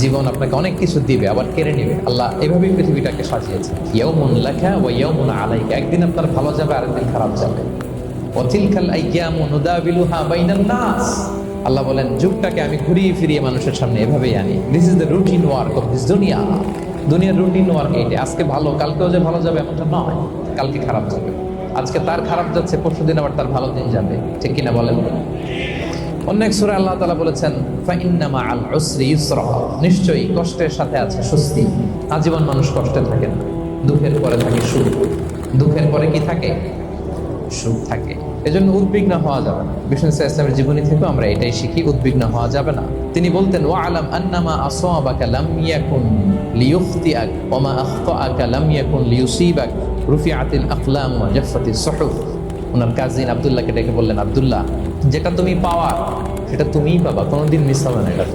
জীবন আপনাকে অনেক কিছু দিবে, আবার কেড়ে নেবে। আল্লাহ এভাবেই পৃথিবীটাকে সাজিয়েছে। ইয়াউমুন লাকা ওয়া ইয়াউমুন আলাইকা, একদিন আপনার ভালো যাবে, আরেকদিন খারাপ যাবে। ওয়া তিলকাল আইয়ামু নুদাবিলুহা বাইনান নাস, আল্লাহ বলেন যুগটাকে আমি ঘুরিয়ে ফিরিয়ে মানুষের সামনে এভাবেই আনি। This is the routine work of this দুনিয়া। দুনিয়ার রুটিন ওয়ার্ক এইটা। আজকে ভালো, কালকেও যে ভালো যাবে এমনটা নয়, কালকে খারাপ যাবে। আজকে তার খারাপ যাচ্ছে, পরশুদিন আবার তার ভালো দিন যাবে, ঠিক কিনা বলেন? অন্য এক সূরায় আল্লাহ তাআলা বলেছেন ফাইন্না মাআল উসরি ইউসরা, নিশ্চয়ই কষ্টের সাথে আছে স্বস্তি। আজীবন মানুষ কষ্টে থাকে না, দুঃখের পরে থাকে সুখ, দুঃখের পরে কি থাকে? সুখ থাকে। এজন্য উদ্বিগ্ন হওয়া যাবে না। বিষ্ণু ইসলামের জীবনী থেকে আমরা এটাই শিখি, উদ্বিগ্ন হওয়া যাবে না। তিনি বলতেন ওয়া আলাম আন্নামা আসাবাকা লাম ইয়াকুন লিয়ুখতিআক ওয়া মা আখতাআকা লাম ইয়াকুন লিয়ুসিবাক রুফিআতিল আকলাম ওয়া জাফফাতিস সুহুফ। ওনার কাজিন আব্দুল্লাহকে ডেকে বললেন, আব্দুল্লাহ, যেটা তুমি পাওয়ার সেটা তুমিই পাবা, কোনোদিন মিস হবে না এটা।